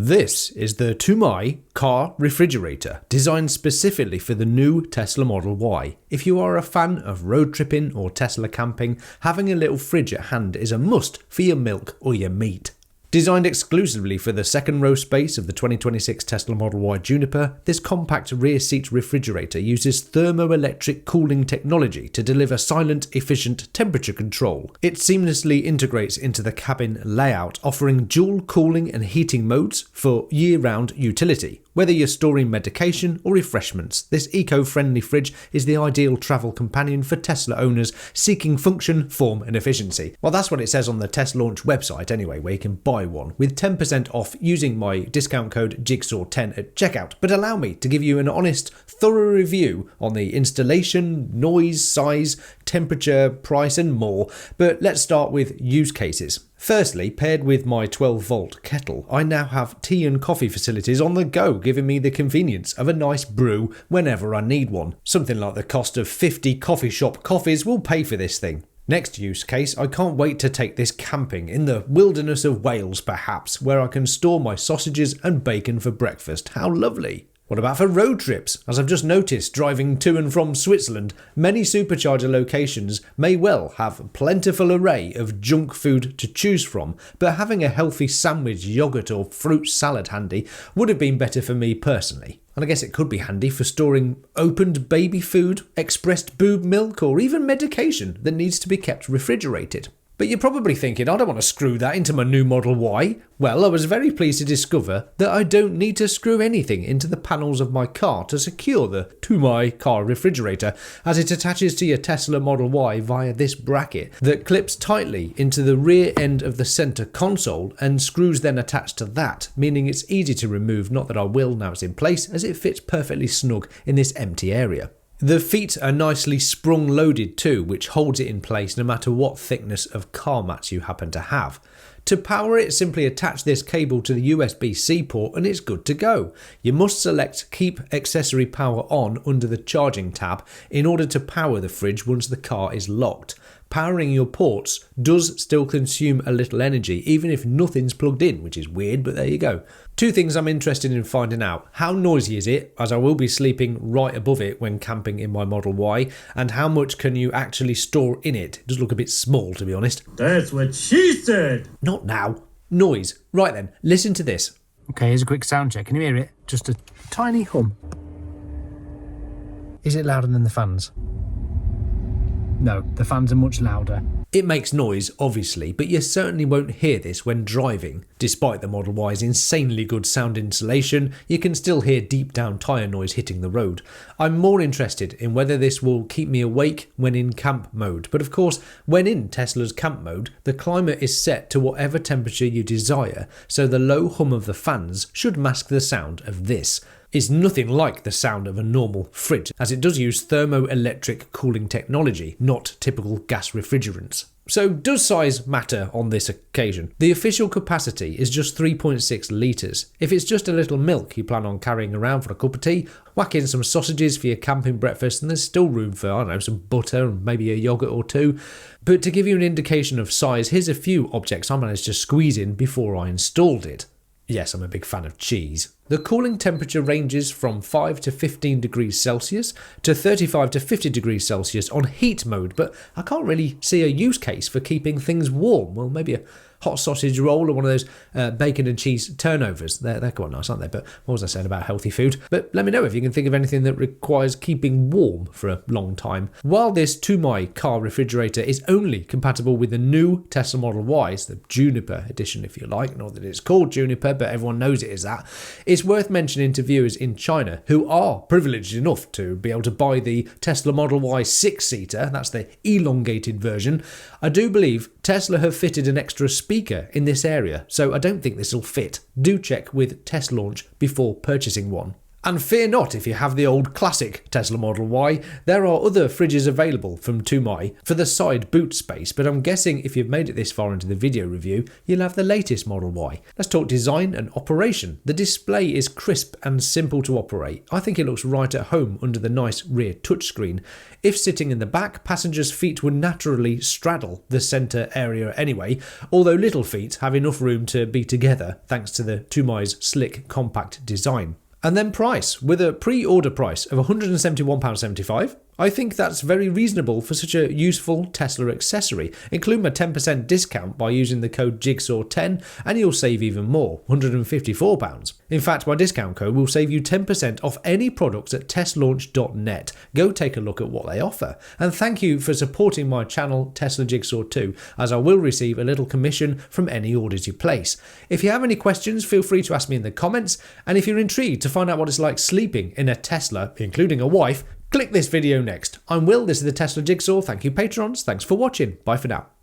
This is the Teslaunch Car Refrigerator, designed specifically for the new Tesla Model Y. If you are a fan of road tripping or Tesla camping, having a little fridge at hand is a must for your milk or your meat. Designed exclusively for the second row space of the 2026 Tesla Model Y Juniper, this compact rear seat refrigerator uses thermoelectric cooling technology to deliver silent, efficient temperature control. It seamlessly integrates into the cabin layout, offering dual cooling and heating modes for year-round utility. Whether you're storing medication or refreshments, this eco-friendly fridge is the ideal travel companion for Tesla owners seeking function, form and efficiency. Well, that's what it says on the Teslaunch website anyway, where you can buy one with 10% off using my discount code JIGSAW10 at checkout. But allow me to give you an honest, thorough review on the installation, noise, size, temperature, price and more. But let's start with use cases. Firstly, paired with my 12-volt kettle, I now have tea and coffee facilities on the go, giving me the convenience of a nice brew whenever I need one. Something like the cost of 50 coffee shop coffees will pay for this thing. Next use case, I can't wait to take this camping in the wilderness of Wales perhaps, where I can store my sausages and bacon for breakfast. How lovely! What about for road trips? As I've just noticed, driving to and from Switzerland, many supercharger locations may well have a plentiful array of junk food to choose from, but having a healthy sandwich, yogurt or fruit salad handy would have been better for me personally. And I guess it could be handy for storing opened baby food, expressed boob milk or even medication that needs to be kept refrigerated. But you're probably thinking, I don't want to screw that into my new Model Y. Well, I was very pleased to discover that I don't need to screw anything into the panels of my car to secure the Teslaunch Car Refrigerator, as it attaches to your Tesla Model Y via this bracket that clips tightly into the rear end of the center console and screws then attached to that, meaning it's easy to remove, not that I will now it's in place, as it fits perfectly snug in this empty area. The feet are nicely sprung loaded too, which holds it in place no matter what thickness of car mats you happen to have. To power it, simply attach this cable to the USB-C port and it's good to go. You must select Keep Accessory Power On under the Charging tab in order to power the fridge once the car is locked. Powering your ports does still consume a little energy, even if nothing's plugged in, which is weird, but there you go. Two things I'm interested in finding out. How noisy is it, as I will be sleeping right above it when camping in my Model Y, and how much can you actually store in it? It does look a bit small, to be honest. That's what she said! Not now. Noise. Right then, listen to this. Okay, here's a quick sound check. Can you hear it? Just a tiny hum. Is it louder than the fans? No, the fans are much louder. It makes noise, obviously, but you certainly won't hear this when driving. Despite the Model Y's insanely good sound insulation, you can still hear deep down tyre noise hitting the road. I'm more interested in whether this will keep me awake when in camp mode, but of course, when in Tesla's camp mode, the climate is set to whatever temperature you desire, so the low hum of the fans should mask the sound of this. It's nothing like the sound of a normal fridge, as it does use thermoelectric cooling technology, not typical gas refrigerants. So does size matter on this occasion? The official capacity is just 3.6 litres. If it's just a little milk you plan on carrying around for a cup of tea, whack in some sausages for your camping breakfast and there's still room for, I don't know, some butter and maybe a yoghurt or two. But to give you an indication of size, here's a few objects I managed to squeeze in before I installed it. Yes, I'm a big fan of cheese. The cooling temperature ranges from 5 to 15 degrees Celsius to 35 to 50 degrees Celsius on heat mode, but I can't really see a use case for keeping things warm. Well, maybe a hot sausage roll or one of those bacon and cheese turnovers. They're quite nice, aren't they? But what was I saying about healthy food? But let me know if you can think of anything that requires keeping warm for a long time. While this Teslaunch Car Refrigerator is only compatible with the new Tesla Model Y, the Juniper edition if you like, not that it's called Juniper, but everyone knows it as that, it's worth mentioning to viewers in China who are privileged enough to be able to buy the Tesla Model Y 6-seater, that's the elongated version. I do believe Tesla have fitted an extra speaker in this area, so I don't think this will fit. Do check with Teslaunch before purchasing one. And fear not if you have the old classic Tesla Model Y, there are other fridges available from Tumai for the side boot space, but I'm guessing if you've made it this far into the video review, you'll have the latest Model Y. Let's talk design and operation. The display is crisp and simple to operate. I think it looks right at home under the nice rear touchscreen. If sitting in the back, passengers' feet would naturally straddle the centre area anyway, although little feet have enough room to be together thanks to the Tumai's slick, compact design. And then price, with a pre-order price of £171.75. I think that's very reasonable for such a useful Tesla accessory. Include my 10% discount by using the code JIGSAW10 and you'll save even more, £154. In fact, my discount code will save you 10% off any products at teslaunch.net. Go take a look at what they offer. And thank you for supporting my channel, Tesla Jigsaw 2, as I will receive a little commission from any orders you place. If you have any questions, feel free to ask me in the comments. And if you're intrigued to find out what it's like sleeping in a Tesla, including a wife, click this video next. I'm Will, this is the Tesla Jigsaw. Thank you patrons, thanks for watching. Bye for now.